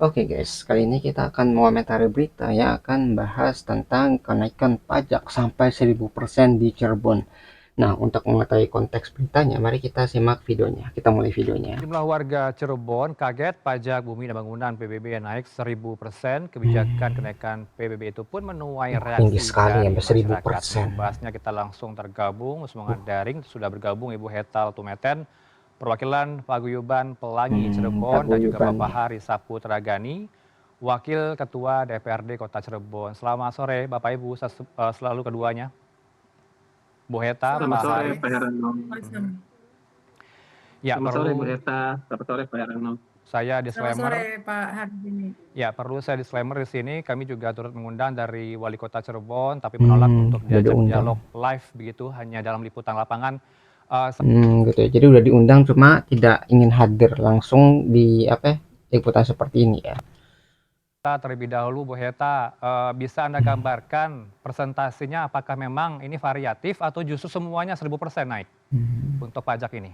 Oke guys, kali ini kita akan mengomentari berita yang akan bahas tentang kenaikan pajak sampai 1000% di Cirebon. Nah, untuk mengetahui konteks beritanya, mari kita simak videonya. Kita mulai videonya. Sejumlah warga Cirebon kaget pajak bumi dan bangunan PBB naik 1000%. Kebijakan Hmm, kenaikan PBB itu pun menuai tinggi reaksi sekali ya, dari seribu masyarakat. persen. Untuk membahasnya kita langsung tergabung semangat Uh, daring sudah bergabung Ibu Hetal Tumeten, perwakilan Paguyuban Pelangi Cirebon dan juga Paguyuban Bapak nih. Hari Saputra Gani, Wakil Ketua DPRD Kota Cirebon. Selamat sore Bapak Ibu selalu keduanya. Bu Heta, Selamat Pak Selamat sore Hari. sore. Pak Heranov. Mhm. Ya, Selamat sore Bu perlu Eta. Selamat sore Pak Heranov. saya Selamat sore disclaimer. Pak Hardini. Ya, perlu saya disclaimer di sini, kami juga turut mengundang dari Wali Kota Cirebon, tapi menolak untuk Udah diajak diundang. dialog live begitu, hanya dalam liputan lapangan. Gitu ya. Jadi udah diundang, cuma tidak ingin hadir langsung di apa ya, liputan seperti ini ya. Terlebih dahulu, Bu Heta, bisa Anda Hmm. gambarkan presentasinya apakah memang ini variatif atau justru semuanya 1000% naik Hmm. untuk pajak ini?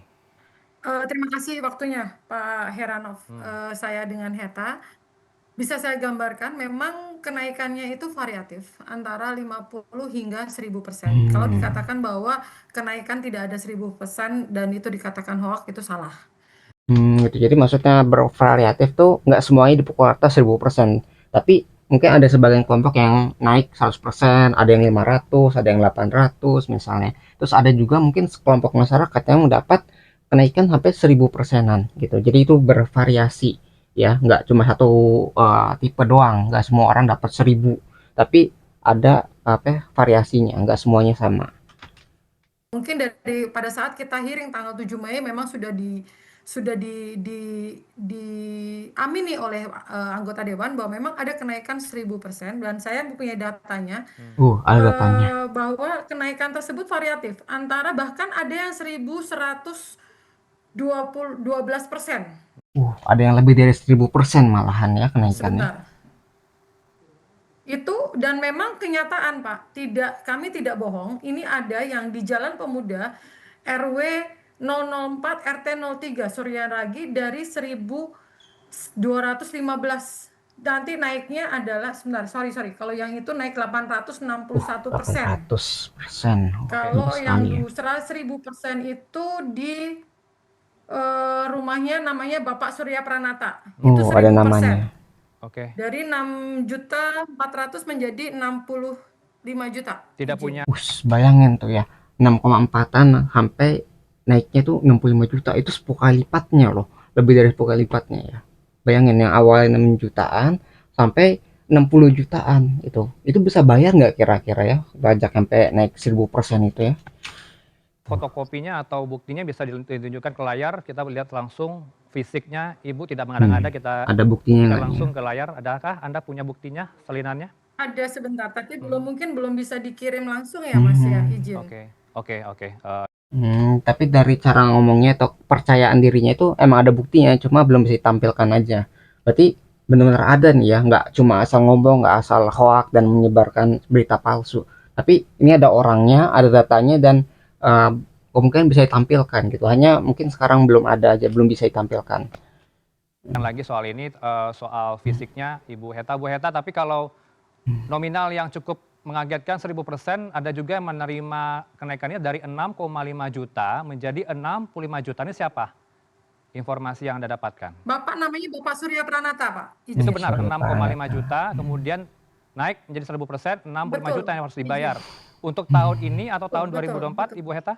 Terima kasih waktunya Pak Heranov. Saya dengan Heta. Bisa saya gambarkan memang kenaikannya itu variatif antara 50 hingga 1000%. Kalau dikatakan bahwa kenaikan tidak ada 1000% dan itu dikatakan hoax itu salah. Gitu. Jadi maksudnya bervariatif tuh nggak semuanya dipukul rata 1000%. Tapi mungkin ada sebagian kelompok yang naik 100%, ada yang 500, ada yang 800 misalnya. Terus ada juga mungkin sekelompok masyarakat yang mendapat kenaikan sampai 1000%-an gitu. Jadi itu bervariasi ya, nggak cuma satu tipe doang, nggak semua orang dapat 1000. Tapi ada apa ya, variasinya, nggak semuanya sama. Mungkin dari pada saat kita hearing tanggal 7 Mei memang diamini oleh anggota dewan bahwa memang ada kenaikan 1000% dan saya punya datanya Ada datanya. bahwa kenaikan tersebut variatif antara bahkan ada yang 1112%. Ada yang lebih dari 1000% malahan ya kenaikannya. Sebentar. Itu dan memang kenyataan Pak, kami tidak bohong, ini ada yang di Jalan Pemuda RW 004 RT 03 Suryaragi dari 1215. Nanti naiknya adalah sebentar, sorry. Kalau yang itu naik 861%. 800%. Oke, tinggi Kalau yang sekali ya. 1000% itu di rumahnya namanya Bapak Surya Pranata. Itu Ada 1000%. namanya. Oke, Dari 6.400.000 menjadi 65 juta tidak izin. punya. Bayangin tuh ya, 6,4-an sampai naiknya tuh 65 juta, itu 10 kali lipatnya loh, lebih dari 10 kali lipatnya ya. Bayangin yang awalnya 6 jutaan sampai 60 jutaan itu bisa bayar nggak kira-kira ya pajak sampai naik 1000% itu ya? Fotokopinya atau buktinya bisa ditunjukkan ke layar, kita lihat langsung fisiknya, Ibu tidak mengada-ngada, kita Ada buktinya tunjukkan nggak nih ya? langsung ke layar. Adakah Anda punya buktinya, salinannya? Ada sebentar, tapi Mhm. belum bisa dikirim langsung ya Mas ya Hmm. izin. Oke. Tapi dari cara ngomongnya atau kepercayaan dirinya itu emang ada buktinya, cuma belum bisa ditampilkan aja. Berarti benar-benar ada nih ya, nggak cuma asal ngomong, nggak asal hoak dan menyebarkan berita palsu. Tapi ini ada orangnya, ada datanya, dan uh, kemungkinan bisa ditampilkan gitu. Hanya mungkin sekarang belum ada aja, belum bisa ditampilkan. Lagi soal ini, soal fisiknya Ibu Heta. Bu Heta, tapi kalau nominal yang cukup mengagetkan 1000%, ada juga yang menerima kenaikannya dari 6,5 juta menjadi 65 juta. Ini siapa? Informasi yang Anda dapatkan. Bapak namanya Bapak Surya Pranata Pak Itu izin. benar, Surya 6,5 Pranata. juta, kemudian naik menjadi 1000%, 65 juta Betul, yang harus izin. dibayar. Untuk tahun ini atau tahun Betul. 2024, Ibu Heta?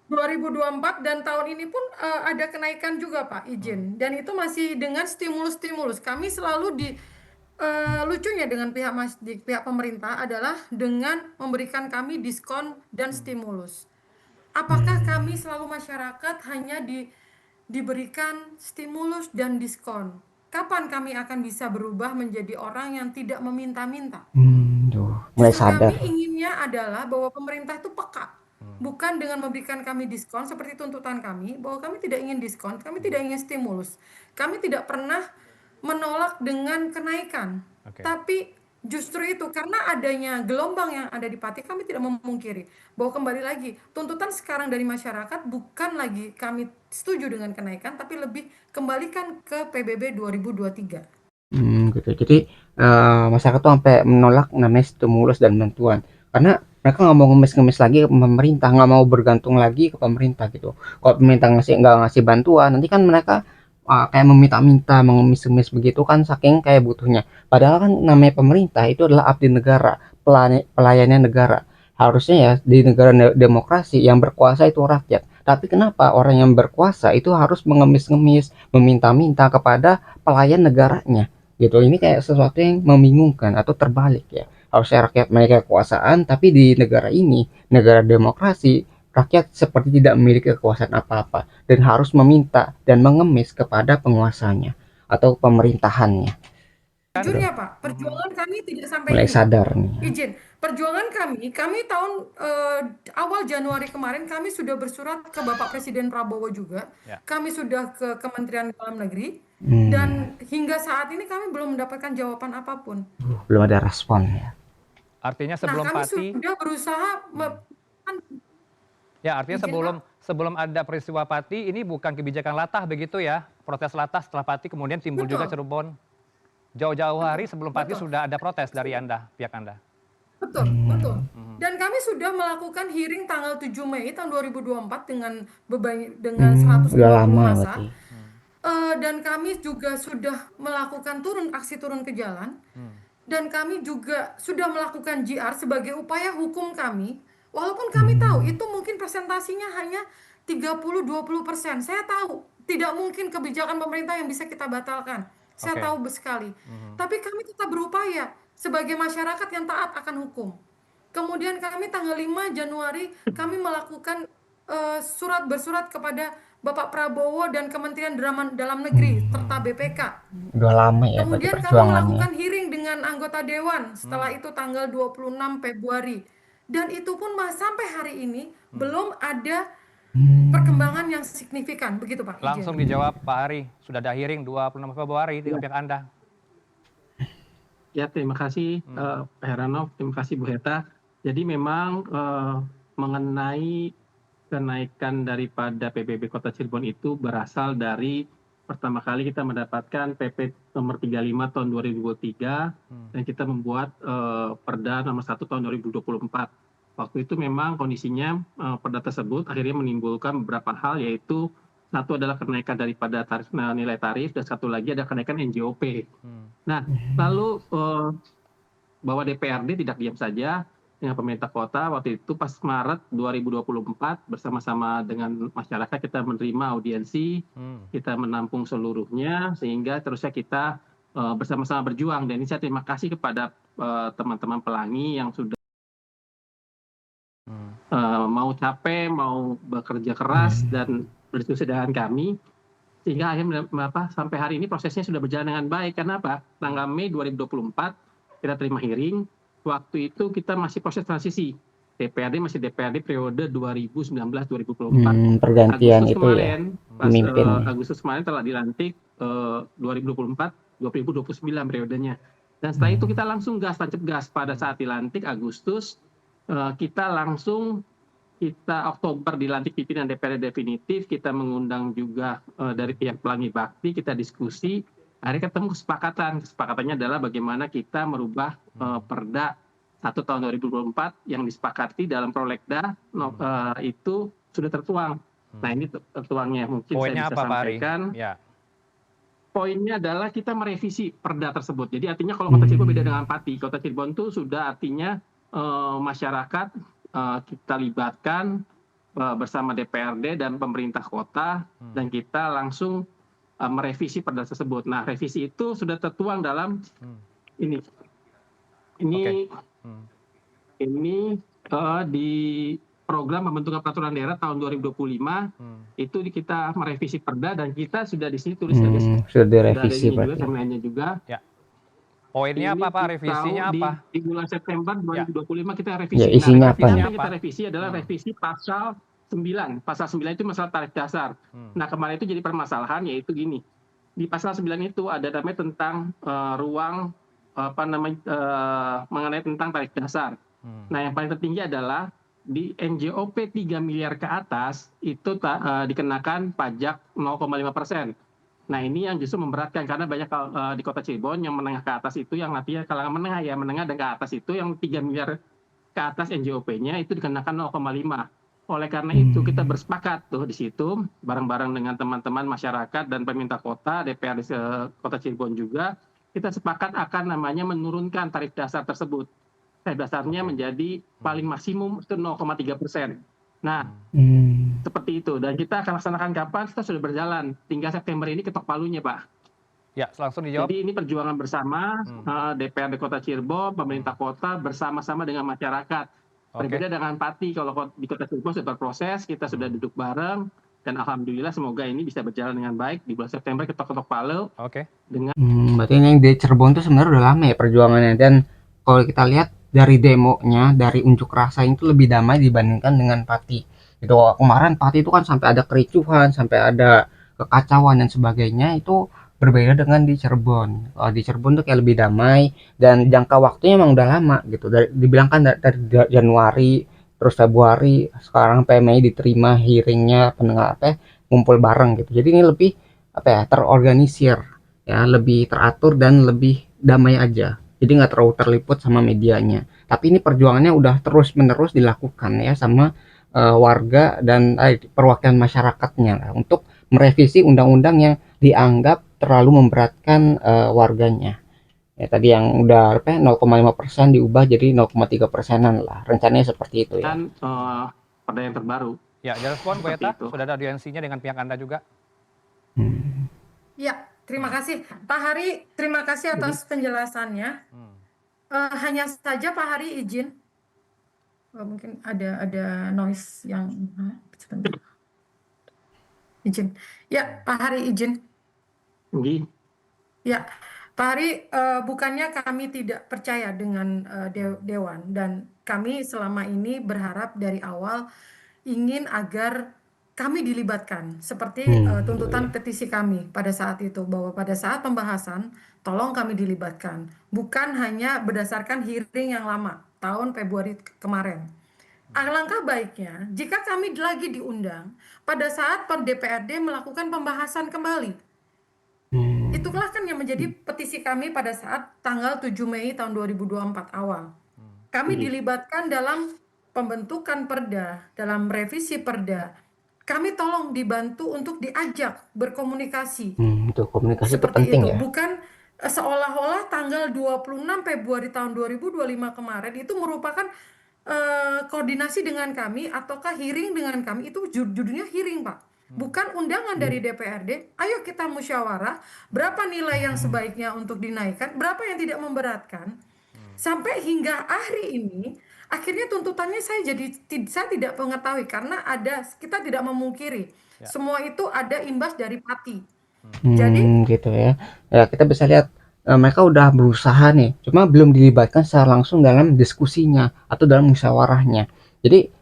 2024 dan tahun ini pun ada kenaikan juga Pak izin. Dan itu masih dengan stimulus-stimulus. Kami selalu lucunya dengan pihak pemerintah adalah dengan memberikan kami diskon dan stimulus. Apakah kami selalu masyarakat hanya diberikan stimulus dan diskon? Kapan kami akan bisa berubah menjadi orang yang tidak meminta-minta? Mulai Justru sadar. kami inginnya adalah bahwa pemerintah itu peka. Bukan dengan memberikan kami diskon seperti tuntutan kami, bahwa kami tidak ingin diskon, kami tidak ingin stimulus. Kami tidak pernah menolak dengan kenaikan. Oke. Tapi Justru itu, karena adanya gelombang yang ada di Pati, kami tidak memungkiri bahwa kembali lagi, tuntutan sekarang dari masyarakat bukan lagi kami setuju dengan kenaikan, tapi lebih kembalikan ke PBB 2023. Gitu. Jadi, masyarakat tuh sampai menolak namanya stimulus dan bantuan. Karena mereka nggak mau ngemis-ngemis lagi ke pemerintah, nggak mau bergantung lagi ke pemerintah gitu. Kalau pemerintah nggak ngasih bantuan, nanti kan mereka, kayak meminta-minta, mengemis-ngemis begitu kan saking kayak butuhnya. Padahal kan namanya pemerintah itu adalah abdi negara, pelayannya negara. Harusnya ya di negara demokrasi yang berkuasa itu rakyat. Tapi kenapa orang yang berkuasa itu harus mengemis-ngemis, meminta-minta kepada pelayan negaranya? Gitu. Ini kayak sesuatu yang membingungkan atau terbalik ya. Harusnya rakyat memiliki kekuasaan, tapi di negara ini, negara demokrasi, rakyat seperti tidak memiliki kekuasaan apa-apa dan harus meminta dan mengemis kepada penguasanya atau pemerintahannya. Kan? Gitu. Jujurnya Pak, Mhm. perjuangan kami tidak sampai Mulai ini. sadar nih. Izin, perjuangan kami tahun awal Januari kemarin kami sudah bersurat ke Bapak Presiden Prabowo juga. Ya. Kami sudah ke Kementerian Dalam Negeri Hmm, dan hingga saat ini kami belum mendapatkan jawaban apapun. belum ada respon ya. Artinya Nah, sebelum kami Pati, sudah berusaha ya artinya izin sebelum Pak. sebelum ada peristiwa Pati, ini bukan kebijakan latah begitu ya, protes latah setelah Pati kemudian timbul juga Betul, Cirebon. Jauh-jauh betul, hari sebelum Pati betul. sudah ada protes dari Anda, pihak Anda. Betul, betul. Mhm. Dan kami sudah melakukan hearing tanggal 7 Mei tahun 2024 dengan 150 Udah lama berarti. massa. Dan kami juga sudah melakukan aksi turun ke jalan. Dan kami juga sudah melakukan JR sebagai upaya hukum kami. Walaupun kami tahu itu mungkin presentasinya hanya 30-20%. Saya tahu tidak mungkin kebijakan pemerintah yang bisa kita batalkan. Saya Oke. tahu sekali. Tapi kami tetap berupaya sebagai masyarakat yang taat akan hukum. Kemudian kami tanggal 5 Januari kami melakukan bersurat kepada Bapak Prabowo dan Kementerian Dalam Negeri serta BPK. Udah lama ya berarti Kemudian kami perjuangannya. melakukan hearing dengan anggota dewan setelah itu tanggal 26 Februari. Dan itu pun sampai hari ini belum ada perkembangan yang signifikan. Begitu Pak, izin. Langsung dijawab Pak Ari, sudah ada hearing 26 Februari dengan Ya, pihak Anda. ya terima kasih Pak Heranov, terima kasih Bu Heta. Jadi memang mengenai kenaikan daripada PBB Kota Cirebon itu berasal dari pertama kali kita mendapatkan PP nomor 35 tahun 2023 dan kita membuat Perda nomor 1 tahun 2024. Waktu itu memang kondisinya Perda tersebut akhirnya menimbulkan beberapa hal, yaitu satu adalah kenaikan daripada nilai tarif dan satu lagi ada kenaikan NJOP. Nah, lalu bahwa DPRD tidak diam saja dengan pemerintah kota waktu itu pas Maret 2024 bersama-sama dengan masyarakat kita menerima audiensi, kita menampung seluruhnya sehingga terusnya kita bersama-sama berjuang. Dan ini saya terima kasih kepada teman-teman Pelangi yang sudah mau capek, mau bekerja keras dan berdiskusi dengan kami sehingga akhirnya sampai hari ini prosesnya sudah berjalan dengan baik. Karena apa? Tanggal Mei 2024 kita terima hearing. Waktu itu kita masih proses transisi. DPRD masih DPRD periode 2019-2024. Pergantian Agustus itu ya kemarin, pemimpin. Agustus kemarin telah dilantik 2024-2029 periodenya. Dan setelah itu kita langsung tancap gas pada saat dilantik Agustus. Kita langsung Oktober dilantik pimpinan DPRD definitif, kita mengundang juga dari pihak Pelangi Bakti, kita diskusi, akhirnya ketemu kesepakatannya adalah bagaimana kita merubah Perda 1 tahun 2024 yang disepakati dalam Prolegda itu sudah tertuang. Nah ini tertuangnya mungkin Poinnya saya bisa apa Pak Ari? sampaikan. Ya. Poinnya adalah kita merevisi Perda tersebut. Jadi artinya kalau Kota Cirebon beda dengan Pati. Kota Cirebon itu sudah artinya masyarakat kita libatkan bersama DPRD dan pemerintah kota dan kita langsung merevisi Perda tersebut. Nah, revisi itu sudah tertuang dalam ini. Ini di program pembentukan peraturan daerah tahun 2025 itu kita merevisi Perda dan kita sudah di sini tulis Sudah direvisi juga berarti. timeline-nya juga. Ya. Poinnya apa Pak? Revisinya apa? Di bulan September 2025 kita revisi. Ya, isinya Nah, apa? yang kita revisi adalah revisi pasal 9. Pasal 9 itu masalah tarif dasar. Nah, kemarin itu jadi permasalahan yaitu gini. Di pasal 9 itu ada namanya tentang ruang mengenai tentang tarif dasar. Nah, yang paling tertinggi adalah di NJOP 3 miliar ke atas itu dikenakan pajak 0,5%. Nah, ini yang justru memberatkan karena banyak di Kota Cirebon yang menengah ke atas itu yang nantinya kalangan menengah dan ke atas itu yang 3 miliar ke atas NJOP-nya itu dikenakan 0,5. Oleh karena itu kita bersepakat tuh di situ bareng-bareng dengan teman-teman masyarakat dan pemerintah kota, DPRD Kota Cirebon juga, kita sepakat akan namanya menurunkan tarif dasar tersebut. Tarif dasarnya menjadi paling maksimum itu 0,3%. Nah, seperti itu. Dan kita akan laksanakan kapan? Kita sudah berjalan. Tinggal September ini ketok palunya, Pak. Ya, langsung dijawab. Jadi ini perjuangan bersama DPRD Kota Cirebon, pemerintah kota bersama-sama dengan masyarakat. Berbeda dengan Pati, kalau di Kota Cirebon sudah berproses, kita sudah duduk bareng, dan alhamdulillah semoga ini bisa berjalan dengan baik. Di bulan September ketok-ketok palu. Dengan Berarti yang di Cirebon itu sebenarnya udah lama ya perjuangannya, dan kalau kita lihat dari demonya, dari unjuk rasa itu lebih damai dibandingkan dengan Pati. Itu kemarin Pati itu kan sampai ada kericuhan, sampai ada kekacauan dan sebagainya, itu berbeda dengan di Cirebon. Kalau di Cirebon tuh kayak lebih damai dan jangka waktunya emang udah lama gitu. Dibilang kan dari Januari terus Februari sekarang sampai Mei diterima hearingnya pendengar ngumpul bareng gitu. Jadi ini lebih terorganisir ya, lebih teratur dan lebih damai aja. Jadi nggak terlalu terliput sama medianya. Tapi ini perjuangannya udah terus menerus dilakukan ya sama warga dan perwakilan masyarakatnya lah, untuk merevisi undang-undang yang dianggap terlalu memberatkan warganya. Ya tadi yang udah 0,5% diubah jadi 0,3%-an lah. Rencananya seperti itu ya. pada yang terbaru. Ya, direspon Bu Seperti Eta, itu. sudah ada audiensinya dengan pihak Anda juga. Ya, terima kasih. Pak Hari, terima kasih atas penjelasannya. Hanya saja Pak Hari izin. Mungkin ada noise yang sebentar. Izin. Ya, Pak Hari izin. Nggih. Ya, Pak Hari, bukannya kami tidak percaya dengan Dewan, dan kami selama ini berharap dari awal ingin agar kami dilibatkan, seperti tuntutan petisi kami pada saat itu, bahwa pada saat pembahasan tolong kami dilibatkan, bukan hanya berdasarkan hearing yang lama tahun Februari kemarin. Alangkah baiknya jika kami lagi diundang pada saat DPRD melakukan pembahasan kembali. Itulah kan yang menjadi petisi kami pada saat tanggal 7 Mei tahun 2024 awal. Kami dilibatkan dalam pembentukan perda, dalam revisi perda. Kami tolong dibantu untuk diajak berkomunikasi. Itu komunikasi itu Seperti penting itu. ya. Bukan seolah-olah tanggal 26 Februari tahun 2025 kemarin itu merupakan koordinasi dengan kami ataukah hearing dengan kami. Itu judulnya hearing, Pak. Bukan undangan dari DPRD. Ayo kita musyawarah, berapa nilai yang sebaiknya untuk dinaikkan, berapa yang tidak memberatkan. Sampai hingga hari ini, akhirnya tuntutannya saya tidak mengetahui, karena kita tidak memungkiri. Semua itu ada imbas dari Pati. Jadi Gitu ya. Ya kita bisa lihat mereka udah berusaha nih, cuma belum dilibatkan secara langsung dalam diskusinya atau dalam musyawarahnya. Jadi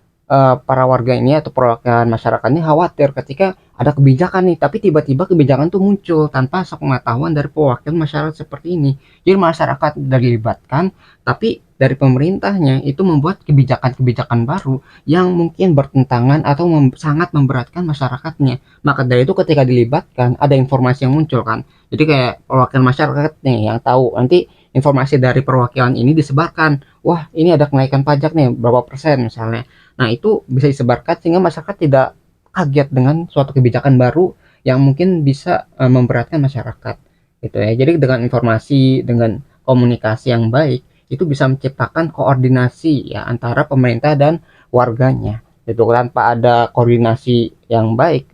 para warga ini atau perwakilan masyarakat ini khawatir ketika ada kebijakan nih, tapi tiba-tiba kebijakan tuh muncul tanpa sepengetahuan dari perwakilan masyarakat seperti ini. Jadi masyarakat udah dilibatkan, tapi dari pemerintahnya itu membuat kebijakan-kebijakan baru yang mungkin bertentangan atau sangat memberatkan masyarakatnya. Maka dari itu ketika dilibatkan ada informasi yang muncul kan. Jadi kayak perwakilan masyarakat nih yang tahu, nanti informasi dari perwakilan ini disebarkan. Wah, ini ada kenaikan pajak nih berapa persen misalnya. Nah, itu bisa disebarkan sehingga masyarakat tidak kaget dengan suatu kebijakan baru yang mungkin bisa memberatkan masyarakat. Gitu ya. Jadi dengan informasi, dengan komunikasi yang baik, itu bisa menciptakan koordinasi ya antara pemerintah dan warganya. Itu tanpa ada koordinasi yang baik,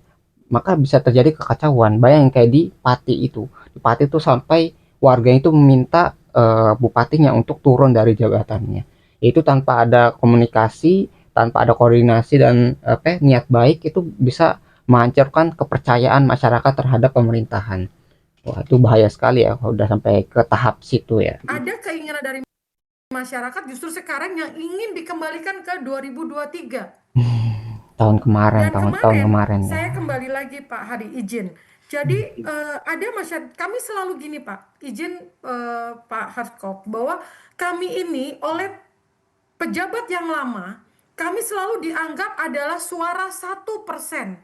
maka bisa terjadi kekacauan. Bayangin kayak di Pati itu. Di Pati itu sampai warga itu meminta bupatinya untuk turun dari jabatannya. Itu tanpa ada komunikasi, tanpa ada koordinasi dan niat baik, itu bisa menghancurkan kepercayaan masyarakat terhadap pemerintahan. Wah, itu bahaya sekali ya kalau udah sampai ke tahap situ ya. Ada keinginan dari masyarakat justru sekarang yang ingin dikembalikan ke 2023. Tahun kemarin, Dan tahun kemarin ya. saya kembali lagi Pak Hari izin. Jadi ada kami selalu gini Pak, izin Pak Hartkop, bahwa kami ini oleh pejabat yang lama, kami selalu dianggap adalah suara 1%.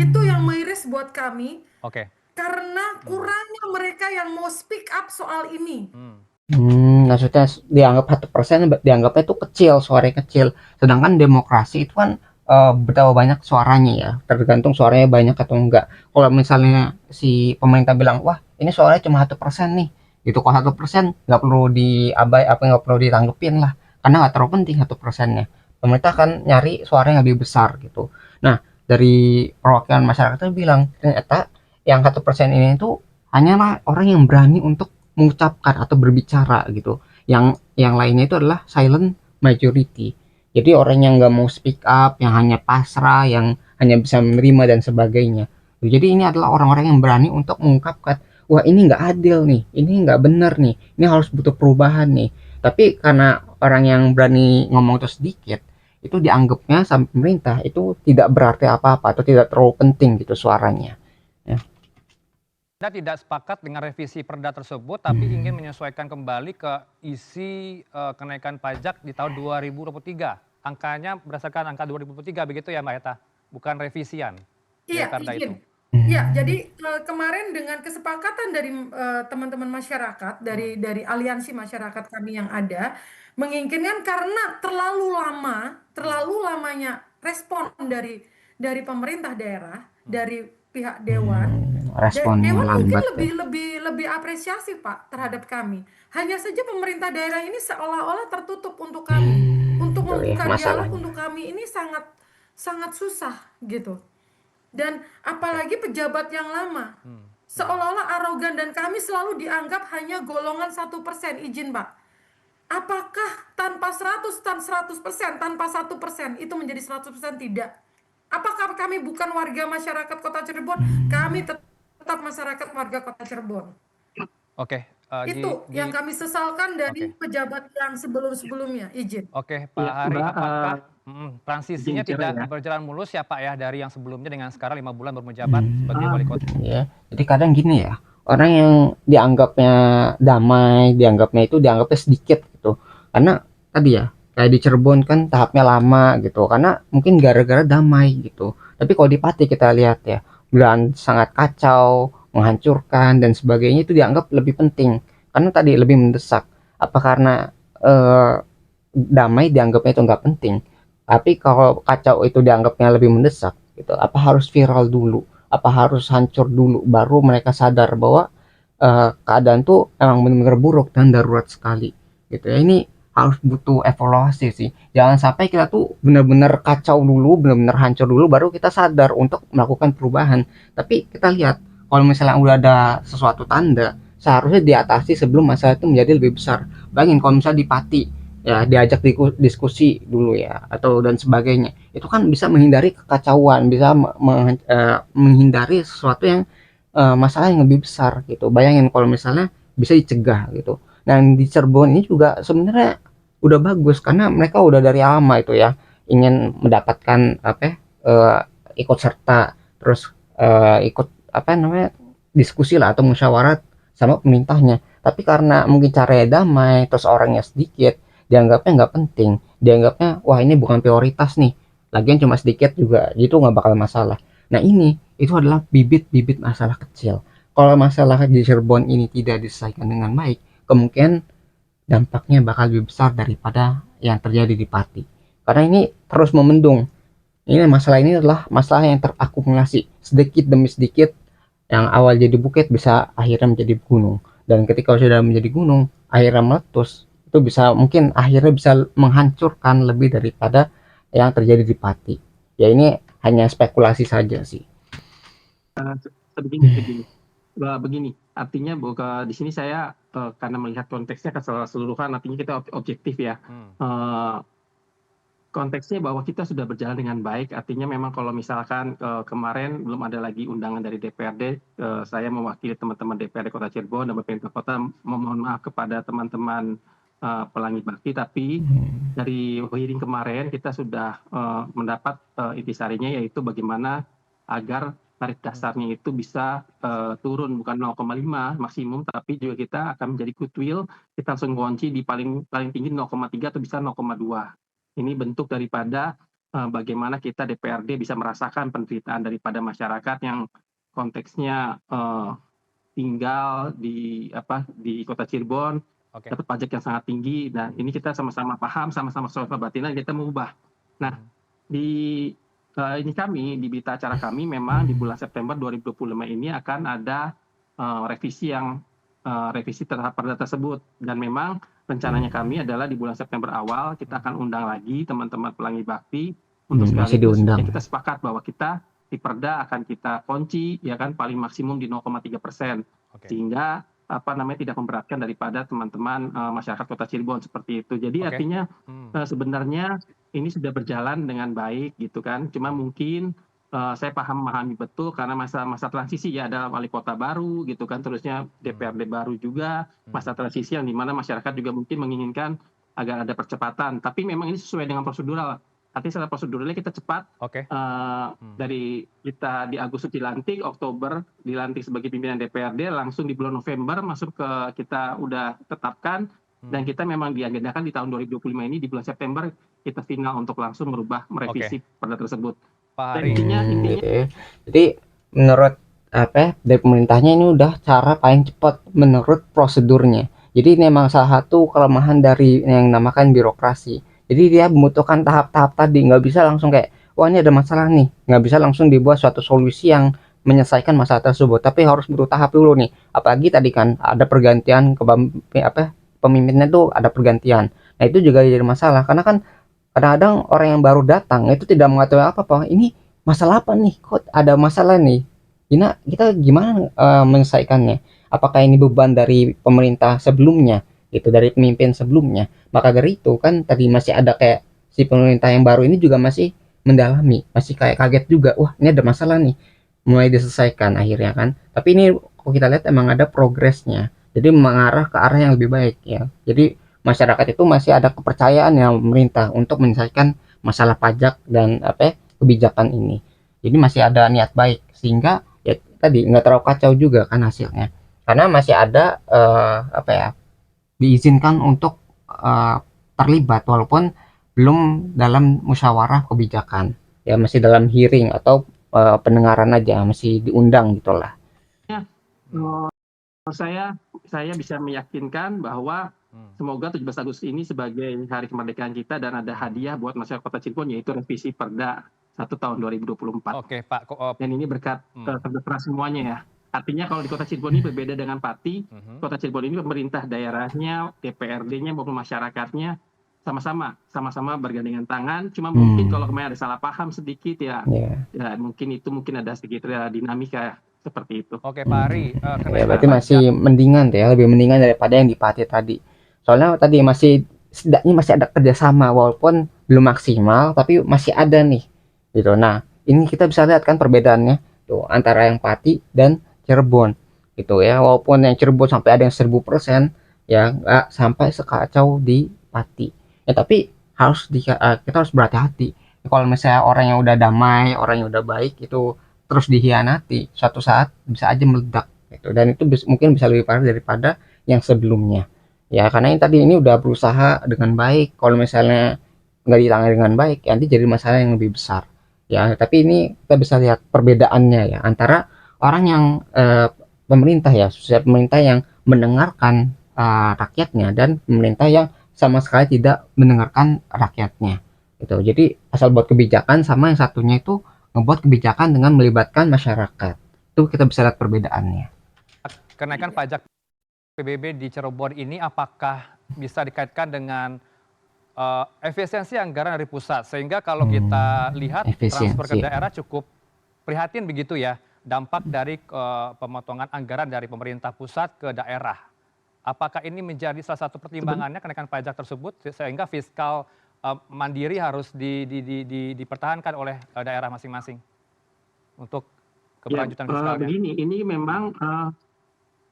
Itu yang Hmm. miris buat kami, Oke. karena kurangnya mereka yang mau speak up soal ini. Maksudnya dianggap 1% dianggapnya itu kecil, suaranya kecil. Sedangkan demokrasi itu kan betapa banyak suaranya ya, tergantung suaranya banyak atau enggak. Kalau misalnya si pemerintah bilang, wah ini suaranya cuma 1% nih, gitu. Kalau 1% nggak perlu nggak perlu ditanggepin lah, karena nggak terlalu penting 1%-nya. Pemerintah kan nyari suara yang lebih besar gitu. Nah, dari perwakilan masyarakat itu bilang ternyata yang 1% ini tuh hanyalah orang yang berani untuk mengucapkan atau berbicara gitu. Yang lainnya itu adalah silent majority. Jadi orang yang nggak mau speak up, yang hanya pasrah, yang hanya bisa menerima dan sebagainya. Jadi ini adalah orang-orang yang berani untuk mengungkapkan, wah ini nggak adil nih, ini nggak benar nih, ini harus butuh perubahan nih. Tapi karena orang yang berani ngomong itu sedikit, itu dianggapnya sama pemerintah itu tidak berarti apa-apa atau tidak terlalu penting gitu suaranya. Ya. Anda tidak sepakat dengan revisi Perda tersebut, tapi ingin menyesuaikan kembali ke isi kenaikan pajak di tahun 2023. Angkanya berdasarkan angka 2023, begitu ya Mbak Eta? Bukan revisian dari Iya, Perda itu. izin. Ya, jadi kemarin dengan kesepakatan dari teman-teman masyarakat, dari aliansi masyarakat kami yang ada, menginginkan karena terlalu lamanya respon dari pemerintah daerah, dari pihak dewan. Responnya Dewan mungkin lambat ya. lebih apresiasi Pak terhadap kami. Hanya saja pemerintah daerah ini seolah-olah tertutup untuk kami. Untuk Itu ya membuka dialog masalahnya. untuk kami ini sangat sangat susah gitu. Dan Oke. apalagi pejabat yang lama. Seolah-olah arogan dan kami selalu dianggap hanya golongan 1%, izin Pak. Apakah tanpa 100% tanpa 1% itu menjadi 100%? Tidak. Apakah kami bukan warga masyarakat Kota Cirebon? Kami tetap masyarakat warga Kota Cirebon. Oke, Itu yang kami sesalkan dari oke. pejabat yang sebelum-sebelumnya, izin. Oke, Pak Ya, Hari, Mbak, apakah izin transisinya bicara tidak ya. berjalan mulus ya Pak ya, dari yang sebelumnya dengan sekarang 5 bulan baru menjabat sebagai wali kota? Ya, jadi kadang gini ya, orang yang dianggapnya damai, dianggapnya sedikit gitu. Karena tadi ya, kayak di Cirebon kan tahapnya lama gitu, karena mungkin gara-gara damai gitu. Tapi kalau di Pati kita lihat ya, dan sangat kacau, menghancurkan dan sebagainya itu dianggap lebih penting. Karena tadi lebih mendesak. Apa karena eh, damai dianggapnya itu nggak penting? Tapi kalau kacau itu dianggapnya lebih mendesak, gitu. Apa harus viral dulu? Apa harus hancur dulu baru mereka sadar bahwa keadaan tuh emang benar-benar buruk dan darurat sekali gitu ya. Ini harus butuh evaluasi sih, jangan sampai kita tuh benar-benar kacau dulu, benar-benar hancur dulu baru kita sadar untuk melakukan perubahan. Tapi kita lihat kalau misalnya udah ada sesuatu tanda, seharusnya diatasi sebelum masalah itu menjadi lebih besar. Bayangin kalau misalnya di Pati ya diajak diskusi dulu ya atau dan sebagainya, itu kan bisa menghindari kekacauan, bisa menghindari sesuatu yang masalah yang lebih besar gitu. Bayangin kalau misalnya bisa dicegah gitu. Dan di Cirebon ini juga sebenarnya udah bagus karena mereka udah dari lama itu ya ingin mendapatkan apa ya, ikut serta, terus ikut apa namanya, diskusi lah atau musyawarat sama pemerintahnya. Tapi karena mungkin caranya damai, terus orangnya sedikit, dianggapnya nggak penting, dianggapnya wah ini bukan prioritas nih, lagian cuma sedikit juga gitu nggak bakal masalah. Nah ini itu adalah bibit-bibit masalah kecil. Kalau masalah di Cirebon ini tidak diselesaikan dengan baik, kemungkinan dampaknya bakal lebih besar daripada yang terjadi di Pati. Karena ini terus memendung. Ini masalah ini adalah masalah yang terakumulasi sedikit demi sedikit, yang awal jadi bukit bisa akhirnya menjadi gunung. Dan ketika sudah menjadi gunung, akhirnya meletus, itu bisa mungkin akhirnya bisa menghancurkan lebih daripada yang terjadi di Pati. Ya ini hanya spekulasi saja sih. Begini, artinya di sini saya karena melihat konteksnya keseluruhan, artinya kita objektif ya. Konteksnya bahwa kita sudah berjalan dengan baik, artinya memang kalau misalkan kemarin belum ada lagi undangan dari DPRD, saya mewakili teman-teman DPRD Kota Cirebon dan pemerintah kota memohon maaf kepada teman-teman Pelangi Bakti, tapi dari hearing kemarin kita sudah mendapat intisarinya, yaitu bagaimana agar tarif dasarnya itu bisa turun, bukan 0,5 maksimum, tapi juga kita akan menjadi goodwill, kita langsung kunci di paling paling tinggi 0,3 atau bisa 0,2. Ini bentuk daripada bagaimana kita DPRD bisa merasakan penderitaan daripada masyarakat yang konteksnya tinggal di kota Cirebon, Oke. dapat pajak yang sangat tinggi. Nah, ini kita sama-sama paham, sama-sama soal kebatinan kita mengubah. Nah, di ini kami di berita acara kami memang di bulan September 2025 ini akan ada revisi terhadap perda tersebut, dan memang rencananya kami adalah di bulan September awal kita akan undang lagi teman-teman pelangi bakti untuk Masih sekaligus diundang. kita sepakat bahwa kita di perda akan kita kunci ya kan paling maksimum di 0,3%, Oke. sehingga tidak memberatkan daripada teman-teman masyarakat Kota Cirebon seperti itu. Jadi Oke. artinya sebenarnya ini sudah berjalan dengan baik gitu kan. Cuma mungkin saya memahami betul karena masa transisi ya, ada wali kota baru gitu kan, terusnya DPRD baru juga, masa transisi yang dimana masyarakat juga mungkin menginginkan agar ada percepatan. Tapi memang ini sesuai dengan prosedural. Artinya secara proseduralnya kita cepat. Oke. Dari kita di Agustus dilantik, Oktober dilantik sebagai pimpinan DPRD, langsung di bulan November masuk ke kita udah tetapkan, dan kita memang diagendakan di tahun 2025 ini di bulan September kita final untuk langsung merevisi perda tersebut. Pak Dan Hari. intinya Gitu ya. Jadi menurut dari pemerintahnya ini udah cara paling cepat menurut prosedurnya. Jadi ini memang salah satu kelemahan dari yang namakan birokrasi. Jadi dia membutuhkan tahap-tahap tadi, nggak bisa langsung kayak, wah ini ada masalah nih, nggak bisa langsung dibuat suatu solusi yang menyelesaikan masalah tersebut, tapi harus butuh tahap dulu nih. Apalagi tadi kan ada pergantian pemimpinnya tuh ada pergantian. Nah itu juga jadi masalah karena kan kadang-kadang orang yang baru datang itu tidak mengetahui apa-apa. Ini masalah apa nih? Kok ada masalah nih? Kita gimana menyelesaikannya? Apakah ini beban dari pemerintah sebelumnya, gitu, dari pemimpin sebelumnya? Maka dari itu kan tadi masih ada kayak si pemerintah yang baru ini juga masih mendalami, masih kayak kaget juga. Wah, ini ada masalah nih. Mulai diselesaikan akhirnya kan. Tapi ini kalau kita lihat emang ada progresnya. Jadi mengarah ke arah yang lebih baik ya. Jadi masyarakat itu masih ada kepercayaan yang pemerintah untuk menyelesaikan masalah pajak dan kebijakan ini. Jadi masih ada niat baik sehingga ya tadi nggak terlalu kacau juga kan hasilnya. Karena masih ada diizinkan untuk terlibat walaupun belum dalam musyawarah kebijakan. Ya masih dalam hearing atau pendengaran aja, masih diundang gitulah. Saya bisa meyakinkan bahwa semoga 17 Agustus ini sebagai hari kemerdekaan kita dan ada hadiah buat masyarakat Kota Cirebon, yaitu revisi Perda 1 tahun 2024. Oke, Pak. Dan ini berkat kerja keras semuanya ya. Artinya kalau di Kota Cirebon ini berbeda dengan Pati, Kota Cirebon ini pemerintah daerahnya, DPRD-nya maupun masyarakatnya sama-sama bergandengan tangan. Cuma mungkin kalau kemarin ada salah paham sedikit ya mungkin ada sedikit dinamika seperti itu. Oke, Pak Ari. Ya berarti masih mendingan ya, lebih mendingan daripada yang di Pati tadi. Soalnya tadi setidaknya masih ada kerjasama walaupun belum maksimal, tapi masih ada nih gitu. Nah ini kita bisa lihat kan perbedaannya tuh antara yang Pati dan Cirebon gitu ya. Walaupun yang Cirebon sampai ada yang 1000% ya, nggak sampai sekacau di Pati ya, tapi kita harus berhati-hati kalau misalnya orang yang udah damai, orang yang udah baik itu terus dihianati, suatu saat bisa aja meledak gitu. Dan itu mungkin bisa lebih parah daripada yang sebelumnya ya, karena yang tadi ini udah berusaha dengan baik. Kalau misalnya nggak ditangani dengan baik ya, nanti jadi masalah yang lebih besar ya. Tapi ini kita bisa lihat perbedaannya ya antara orang yang pemerintah ya, pemerintah yang mendengarkan rakyatnya dan pemerintah yang sama sekali tidak mendengarkan rakyatnya gitu. Jadi asal buat kebijakan, sama yang satunya itu ngebuat kebijakan dengan melibatkan masyarakat. Itu kita bisa lihat perbedaannya. Kenaikan pajak PBB di Cirebon ini apakah bisa dikaitkan dengan efisiensi anggaran dari pusat, sehingga kalau kita lihat transfer ke daerah cukup prihatin begitu ya, dampak dari pemotongan anggaran dari pemerintah pusat ke daerah. Apakah ini menjadi salah satu pertimbangannya kenaikan pajak tersebut, sehingga fiskal mandiri harus dipertahankan oleh daerah masing-masing untuk keberlanjutan fiskalnya? Begini, ini memang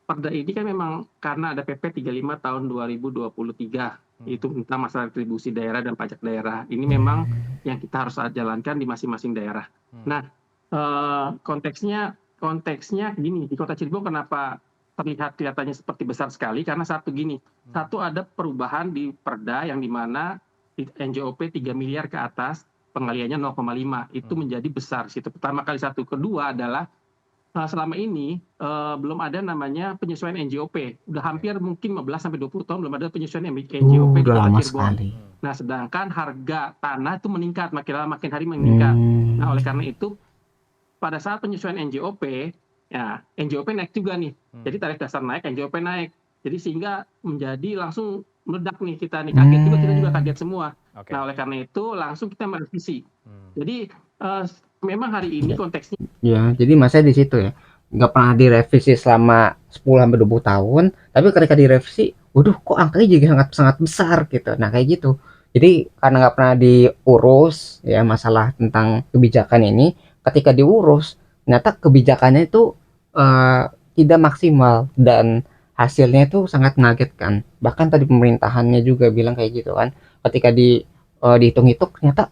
Perda ini kan memang karena ada PP 35 tahun 2023, itu tentang masalah retribusi daerah dan pajak daerah. Ini memang yang kita harus jalankan di masing-masing daerah. Nah, konteksnya gini, di Kota Cirebon kenapa kelihatannya seperti besar sekali, karena satu ada perubahan di Perda yang dimana NJOP 3 miliar ke atas, pengaliannya 0,5, itu menjadi besar situ. Pertama kali satu. Kedua adalah selama ini belum ada namanya penyesuaian NJOP. Udah hampir mungkin 15 sampai 20 tahun belum ada penyesuaian NJOP di Udah Kota lama Cirebon. sekali. Nah, sedangkan harga tanah itu meningkat, makin lama makin hari meningkat. Nah, oleh karena itu pada saat penyesuaian NJOP, ya NJOP naik juga nih. Jadi tarif dasar naik, NJOP naik. Jadi sehingga menjadi langsung meledak nih kita nih, kaget juga, kita juga kaget semua. Oke. Nah, oleh karena itu langsung kita merevisi. Jadi memang hari ini konteksnya Ya, jadi masa di situ ya. Nggak pernah direvisi selama 10 sampai 20 tahun, tapi ketika direvisi, waduh kok angkanya jadi sangat sangat besar gitu. Nah, kayak gitu. Jadi karena nggak pernah diurus ya masalah tentang kebijakan ini, ketika diurus, ternyata kebijakannya itu eh, tidak maksimal dan hasilnya itu sangat mengagetkan. Bahkan tadi pemerintahannya juga bilang kayak gitu kan. Ketika dihitung-hitung ternyata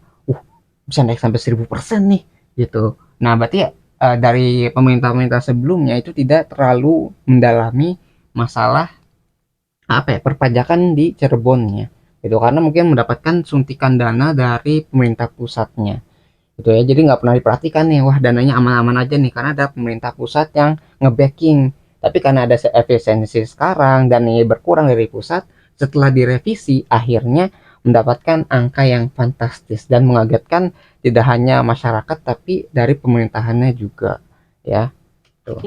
bisa naik sampai 1000% nih gitu. Nah, berarti ya, dari pemerintah-pemerintah sebelumnya itu tidak terlalu mendalami masalah apa ya perpajakan di Cirebonnya gitu, karena mungkin mendapatkan suntikan dana dari pemerintah pusatnya gitu ya. Jadi nggak pernah diperhatikan nih, wah dananya aman-aman aja nih karena ada pemerintah pusat yang nge-backing. Tapi karena ada efisiensi sekarang dan ini berkurang dari pusat, setelah direvisi akhirnya mendapatkan angka yang fantastis dan mengagetkan tidak hanya masyarakat tapi dari pemerintahannya juga ya. Tuh.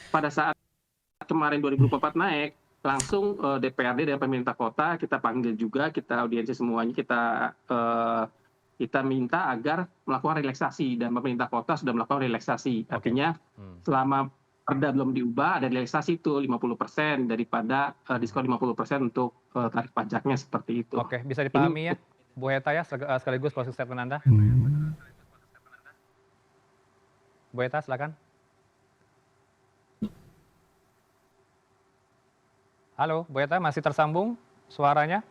pada saat kemarin 2024 naik, langsung DPRD dan pemerintah kota kita panggil juga, kita audiensi semuanya, kita minta agar melakukan relaksasi, dan pemerintah kota sudah melakukan relaksasi. Artinya selama Perda belum diubah, ada relaksasi itu 50% daripada diskon 50% untuk tarif pajaknya, seperti itu. Oke, bisa dipahami ya, Bu Heta ya, sekaligus closing statement Anda. Bu Heta, silakan. Halo, Bu Heta, masih tersambung suaranya?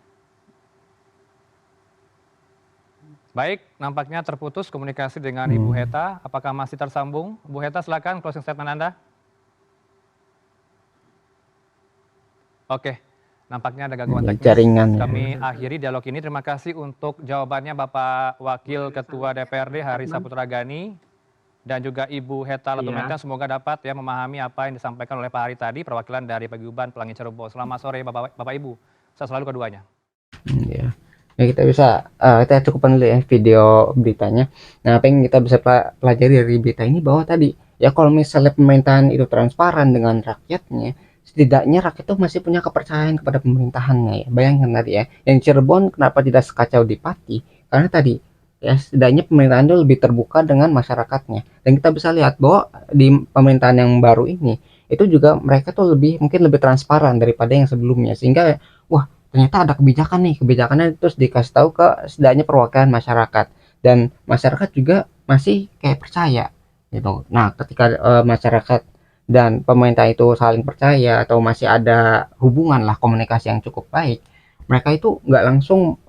Baik, nampaknya terputus komunikasi dengan Ibu Heta. Apakah masih tersambung? Bu Heta, silakan closing statement Anda. Oke, nampaknya ada gangguan teknis. Jaringan ya. Kami akhiri dialog ini. Terima kasih untuk jawabannya Bapak Wakil Ketua DPRD Haris Saputra Gani dan juga Ibu Heta Letumentan. Semoga dapat ya memahami apa yang disampaikan oleh Pak Hari tadi, perwakilan dari Paguyuban Pelangi Cirebon. Selamat sore Bapak Ibu. Sehat selalu keduanya. Ya. Ya, kita cukupkan dulu ya video beritanya. Nah, apa yang kita bisa pelajari dari berita ini bahwa tadi ya kalau misalnya pemerintahan itu transparan dengan rakyatnya, setidaknya rakyat itu masih punya kepercayaan kepada pemerintahannya ya. Bayangkan tadi ya, yang Cirebon kenapa tidak sekacau di Pati? Karena tadi ya setidaknya pemerintahan itu lebih terbuka dengan masyarakatnya. Dan kita bisa lihat bahwa di pemerintahan yang baru ini itu juga mereka tuh mungkin lebih transparan daripada yang sebelumnya, sehingga wah ternyata ada kebijakan nih, kebijakannya terus dikasih tahu ke setidaknya perwakilan masyarakat, dan masyarakat juga masih kayak percaya gitu. Nah, ketika masyarakat dan pemerintah itu saling percaya atau masih ada hubungan lah, komunikasi yang cukup baik, mereka itu nggak langsung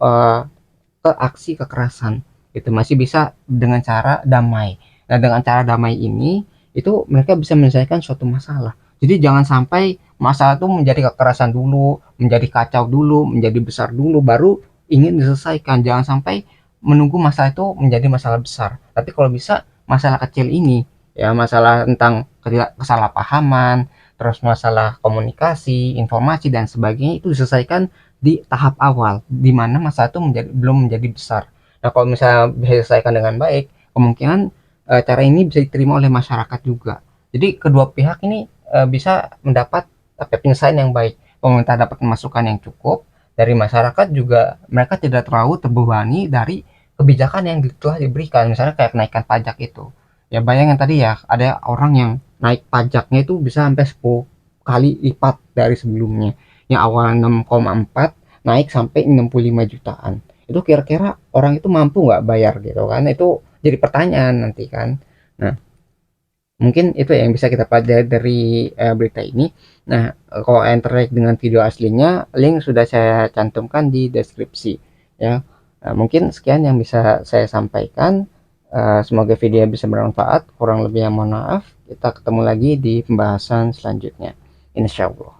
ke aksi kekerasan, itu masih bisa dengan cara damai. Nah, dengan cara damai ini itu mereka bisa menyelesaikan suatu masalah. Jadi jangan sampai masalah itu menjadi kekerasan dulu, menjadi kacau dulu, menjadi besar dulu baru ingin diselesaikan. Jangan sampai menunggu masalah itu menjadi masalah besar. Tapi kalau bisa masalah kecil ini ya, masalah tentang kesalahpahaman, terus masalah komunikasi, informasi dan sebagainya itu diselesaikan di tahap awal di mana masalah itu belum menjadi besar. Nah, kalau misalnya bisa diselesaikan dengan baik, kemungkinan cara ini bisa diterima oleh masyarakat juga. Jadi kedua pihak ini bisa mendapat penyelesaian yang baik. Pemerintah dapat masukan yang cukup, dari masyarakat juga mereka tidak terlalu terbebani dari kebijakan yang telah diberikan, misalnya kayak kenaikan pajak itu. Ya bayangin tadi ya, ada orang yang naik pajaknya itu bisa sampai 10 kali lipat dari sebelumnya. Yang awal 6,4 naik sampai 65 jutaan. Itu kira-kira orang itu mampu nggak bayar gitu kan? Itu jadi pertanyaan nanti kan. Nah, mungkin itu yang bisa kita pelajari dari berita ini. Nah, kalau yang terkait dengan video aslinya, link sudah saya cantumkan di deskripsi ya. Nah, mungkin sekian yang bisa saya sampaikan. Semoga video bisa bermanfaat. Kurang lebihnya mohon maaf. Kita ketemu lagi di pembahasan selanjutnya. Insya Allah.